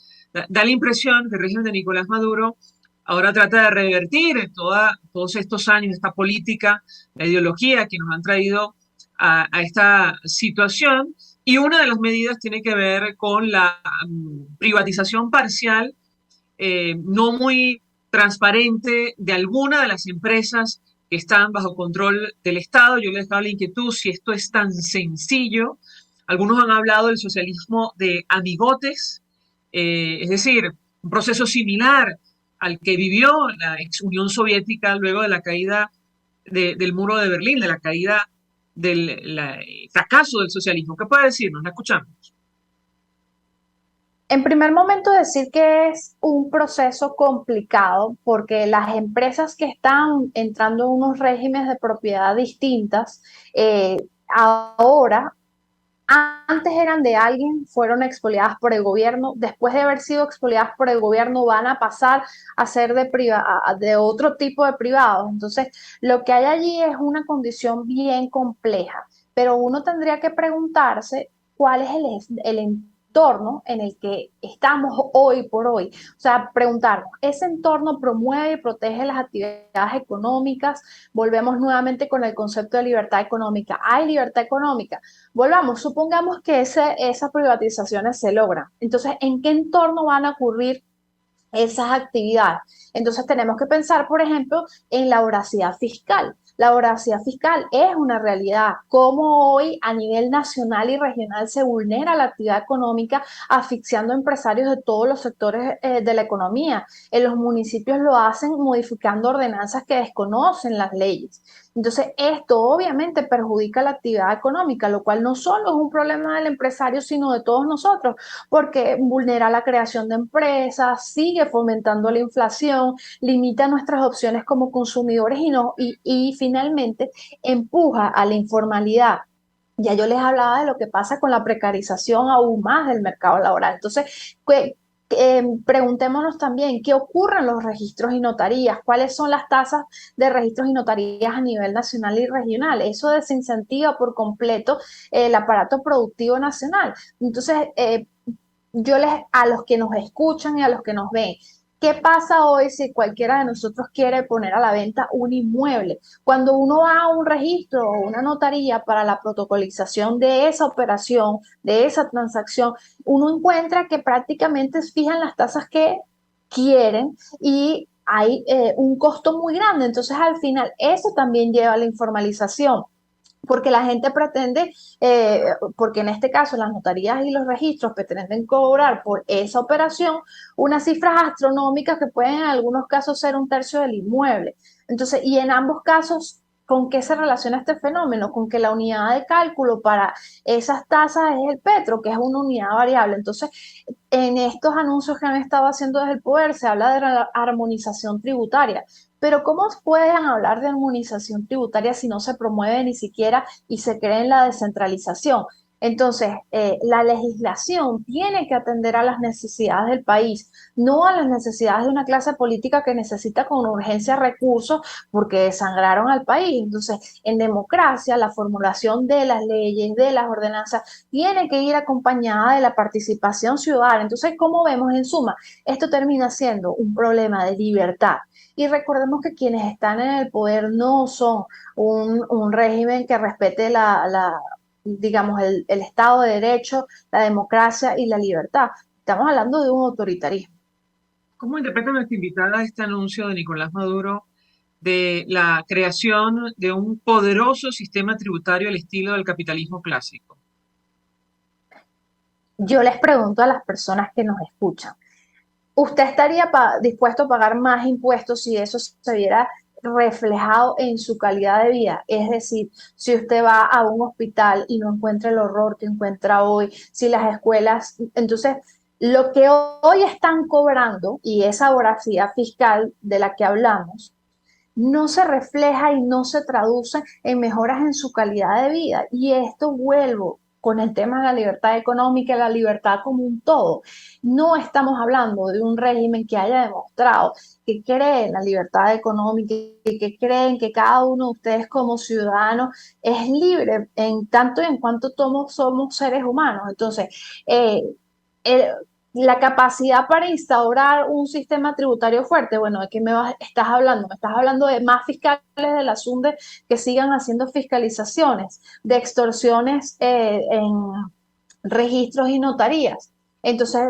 da la impresión que el régimen de Nicolás Maduro ahora trata de revertir todos estos años, esta política, la ideología que nos han traído a esta situación, y una de las medidas tiene que ver con la privatización parcial, no muy transparente, de alguna de las empresas que están bajo control del Estado. Yo les daba la inquietud si esto es tan sencillo. Algunos han hablado del socialismo de amigotes, es decir, un proceso similar al que vivió la ex Unión Soviética luego de la caída del muro de Berlín, de la caída del fracaso del socialismo. ¿Qué puede decirnos? La escuchamos. En primer momento decir que es un proceso complicado porque las empresas que están entrando en unos regímenes de propiedad distintas, ahora, antes eran de alguien, fueron expoliadas por el gobierno, después de haber sido expoliadas por el gobierno van a pasar a ser de otro tipo de privados. Entonces, lo que hay allí es una condición bien compleja, pero uno tendría que preguntarse cuál es el entorno en el que estamos hoy por hoy. O sea, preguntarnos, ¿ese entorno promueve y protege las actividades económicas? Volvemos nuevamente con el concepto de libertad económica. ¿Hay libertad económica? Volvamos, supongamos que esas privatizaciones se logran. Entonces, ¿en qué entorno van a ocurrir esas actividades? Entonces tenemos que pensar, por ejemplo, en la voracidad fiscal. La voracidad fiscal es una realidad. Cómo hoy a nivel nacional y regional se vulnera la actividad económica asfixiando a empresarios de todos los sectores de la economía. En los municipios lo hacen modificando ordenanzas que desconocen las leyes. Entonces, esto obviamente perjudica la actividad económica, lo cual no solo es un problema del empresario, sino de todos nosotros, porque vulnera la creación de empresas, sigue fomentando la inflación, limita nuestras opciones como consumidores y finalmente empuja a la informalidad. Ya yo les hablaba de lo que pasa con la precarización aún más del mercado laboral. Entonces, preguntémonos también qué ocurre en los registros y notarías, cuáles son las tasas de registros y notarías a nivel nacional y regional. Eso desincentiva por completo el aparato productivo nacional. Entonces, a los que nos escuchan y a los que nos ven, ¿qué pasa hoy si cualquiera de nosotros quiere poner a la venta un inmueble? Cuando uno va a un registro o una notaría para la protocolización de esa operación, de esa transacción, uno encuentra que prácticamente fijan las tasas que quieren y hay un costo muy grande. Entonces, al final, eso también lleva a la informalización porque la gente pretende, porque en este caso las notarías y los registros pretenden cobrar por esa operación unas cifras astronómicas que pueden en algunos casos ser un tercio del inmueble. Entonces, y en ambos casos, ¿con qué se relaciona este fenómeno? Con que la unidad de cálculo para esas tasas es el petro, que es una unidad variable. Entonces, en estos anuncios que han estado haciendo desde el poder se habla de la armonización tributaria. Pero ¿cómo pueden hablar de armonización tributaria si no se promueve ni siquiera y se cree en la descentralización? Entonces, la legislación tiene que atender a las necesidades del país, no a las necesidades de una clase política que necesita con urgencia recursos porque desangraron al país. Entonces, en democracia, la formulación de las leyes, de las ordenanzas, tiene que ir acompañada de la participación ciudadana. Entonces, como vemos en suma, esto termina siendo un problema de libertad. Y recordemos que quienes están en el poder no son un régimen que respete digamos, el Estado de Derecho, la democracia y la libertad. Estamos hablando de un autoritarismo. ¿Cómo interpreta nuestra invitada este anuncio de Nicolás Maduro de la creación de un poderoso sistema tributario al estilo del capitalismo clásico? Yo les pregunto a las personas que nos escuchan, ¿usted estaría dispuesto a pagar más impuestos si eso se viera reflejado en su calidad de vida? Es decir, si usted va a un hospital y no encuentra el horror que encuentra hoy, si las escuelas, entonces lo que hoy están cobrando y esa voracidad fiscal de la que hablamos, no se refleja y no se traduce en mejoras en su calidad de vida. Y esto vuelvo con el tema de la libertad económica y la libertad como un todo. No estamos hablando de un régimen que haya demostrado que cree en la libertad económica y que creen que cada uno de ustedes como ciudadanos es libre en tanto y en cuanto somos seres humanos. Entonces, eh, el, la capacidad para instaurar un sistema tributario fuerte, bueno, ¿de qué estás hablando? Me estás hablando de más fiscales del asunto que sigan haciendo fiscalizaciones, de extorsiones en registros y notarías. Entonces,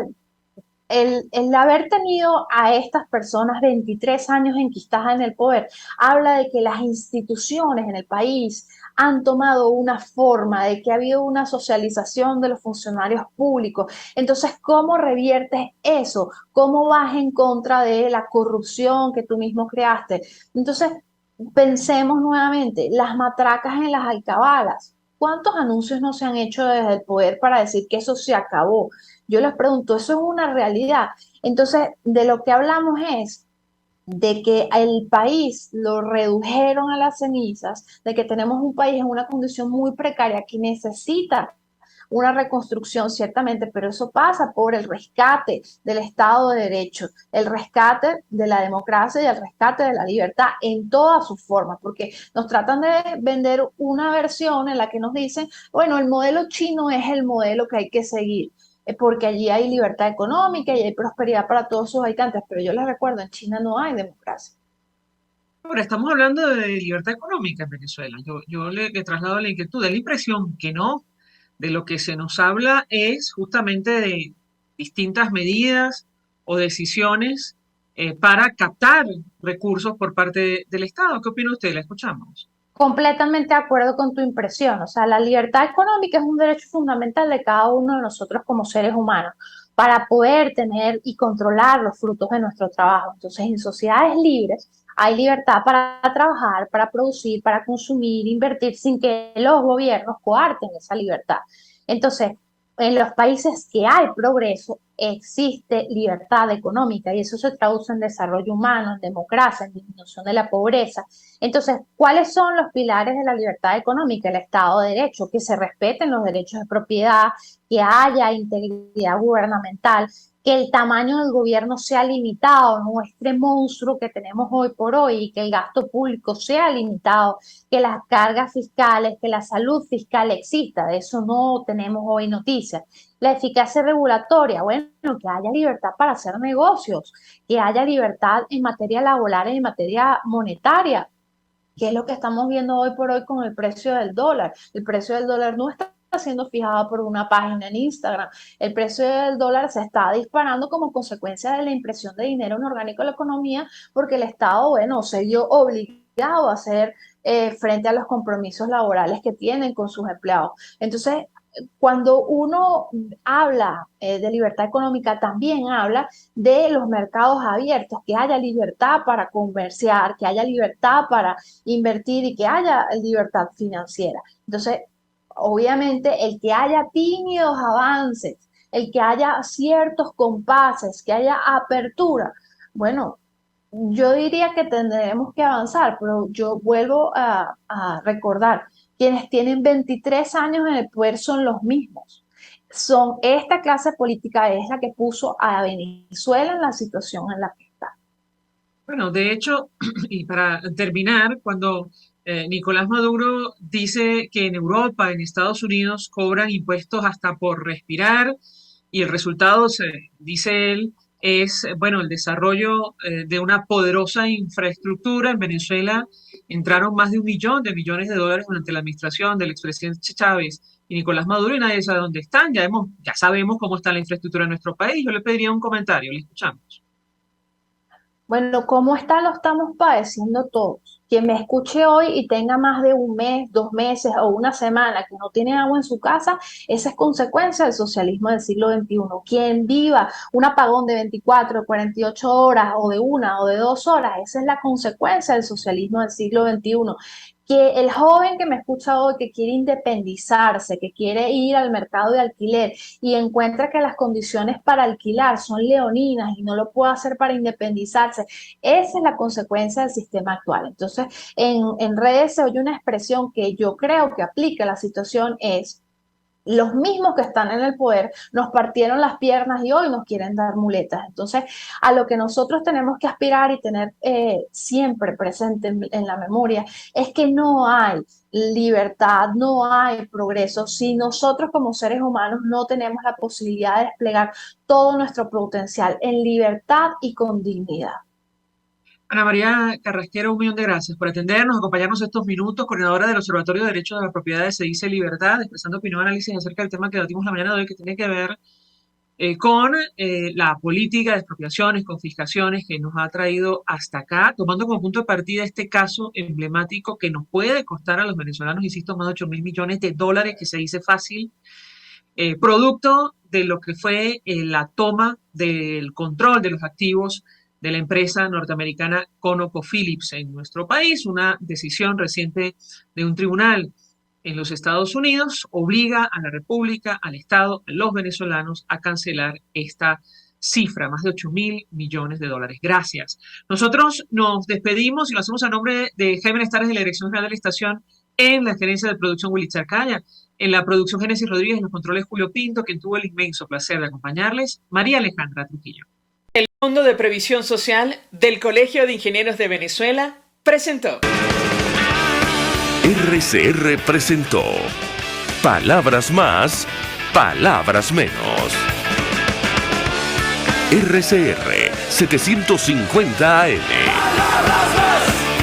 el haber tenido a estas personas 23 años enquistadas en el poder habla de que las instituciones en el país han tomado una forma, de que ha habido una socialización de los funcionarios públicos. Entonces, ¿cómo reviertes eso? ¿Cómo vas en contra de la corrupción que tú mismo creaste? Entonces, pensemos nuevamente, las matracas en las alcabalas. ¿Cuántos anuncios no se han hecho desde el poder para decir que eso se acabó? Yo les pregunto, ¿eso es una realidad? Entonces, de lo que hablamos es de que el país lo redujeron a las cenizas, de que tenemos un país en una condición muy precaria que necesita una reconstrucción, ciertamente, pero eso pasa por el rescate del Estado de Derecho, el rescate de la democracia y el rescate de la libertad en todas sus formas, porque nos tratan de vender una versión en la que nos dicen, bueno, el modelo chino es el modelo que hay que seguir porque allí hay libertad económica y hay prosperidad para todos sus habitantes, pero yo les recuerdo, en China no hay democracia. Ahora, estamos hablando de libertad económica en Venezuela. Yo le traslado la inquietud, da la impresión que no, de lo que se nos habla es justamente de distintas medidas o decisiones para captar recursos por parte del Estado. ¿Qué opina usted? La escuchamos. Completamente de acuerdo con tu impresión. O sea, la libertad económica es un derecho fundamental de cada uno de nosotros como seres humanos para poder tener y controlar los frutos de nuestro trabajo. Entonces, en sociedades libres hay libertad para trabajar, para producir, para consumir, invertir, sin que los gobiernos coarten esa libertad. Entonces, en los países que hay progreso, existe libertad económica y eso se traduce en desarrollo humano, en democracia, en disminución de la pobreza. Entonces, ¿cuáles son los pilares de la libertad económica? El Estado de Derecho, que se respeten los derechos de propiedad, que haya integridad gubernamental, que el tamaño del gobierno sea limitado, no este monstruo que tenemos hoy por hoy, y que el gasto público sea limitado, que las cargas fiscales, que la salud fiscal exista, de eso no tenemos hoy noticias. La eficacia regulatoria, bueno, que haya libertad para hacer negocios, que haya libertad en materia laboral y en materia monetaria, que es lo que estamos viendo hoy por hoy con el precio del dólar. El precio del dólar no está siendo fijado por una página en Instagram. El precio del dólar se está disparando como consecuencia de la impresión de dinero inorgánico en la economía, porque el Estado, bueno, se vio obligado a hacer frente a los compromisos laborales que tienen con sus empleados. Entonces, cuando uno habla de libertad económica, también habla de los mercados abiertos, que haya libertad para comerciar, que haya libertad para invertir y que haya libertad financiera. Entonces, obviamente, el que haya tímidos avances, el que haya ciertos compases, que haya apertura, bueno, yo diría que tendremos que avanzar, pero yo vuelvo a recordar, quienes tienen 23 años en el poder son los mismos. Son esta clase política es la que puso a Venezuela en la situación en la que está. Bueno, de hecho, y para terminar, cuando Nicolás Maduro dice que en Europa, en Estados Unidos, cobran impuestos hasta por respirar, y el resultado, dice él, es, bueno, el desarrollo de una poderosa infraestructura. En Venezuela entraron más de 1 millón de millones de dólares durante la administración del expresidente Chávez y Nicolás Maduro, y nadie sabe dónde están. Ya sabemos cómo está la infraestructura en nuestro país. Yo le pediría un comentario, le escuchamos. Bueno, ¿cómo está? Lo estamos padeciendo todos. Quien me escuche hoy y tenga más de un mes, 2 meses o una semana que no tiene agua en su casa, esa es consecuencia del socialismo del siglo XXI. Quien viva un apagón de 24, de 48 horas o de 1 o de 2 horas, esa es la consecuencia del socialismo del siglo XXI. Que el joven que me escucha hoy, que quiere independizarse, que quiere ir al mercado de alquiler y encuentra que las condiciones para alquilar son leoninas y no lo puede hacer para independizarse, esa es la consecuencia del sistema actual. Entonces, en redes se oye una expresión que yo creo que aplica la situación, es: los mismos que están en el poder nos partieron las piernas y hoy nos quieren dar muletas. Entonces, a lo que nosotros tenemos que aspirar y tener siempre presente en la memoria es que no hay libertad, no hay progreso si nosotros como seres humanos no tenemos la posibilidad de desplegar todo nuestro potencial en libertad y con dignidad. Ana María Carrasquero, 1 millón de gracias por atendernos, acompañarnos estos minutos, coordinadora del Observatorio de Derechos de la Propiedad de Se Dice Libertad, expresando opinión y análisis acerca del tema que debatimos la mañana de hoy, que tiene que ver con la política de expropiaciones, confiscaciones que nos ha traído hasta acá, tomando como punto de partida este caso emblemático que nos puede costar a los venezolanos, insisto, más de 8.000 millones de dólares, que se dice fácil, producto de lo que fue la toma del control de los activos de la empresa norteamericana ConocoPhillips en nuestro país. Una decisión reciente de un tribunal en los Estados Unidos obliga a la República, al Estado, a los venezolanos a cancelar esta cifra, más de 8.000 millones de dólares. Gracias. Nosotros nos despedimos y lo hacemos a nombre de Jaime Estares, de la Dirección General de la Estación, en la gerencia de producción Willy Charcaya, en la producción Génesis Rodríguez, en los controles Julio Pinto, quien tuvo el inmenso placer de acompañarles, María Alejandra Trujillo. El Fondo de Previsión Social del Colegio de Ingenieros de Venezuela presentó. RCR presentó Palabras Más, Palabras Menos. RCR 750 AM. Palabras más.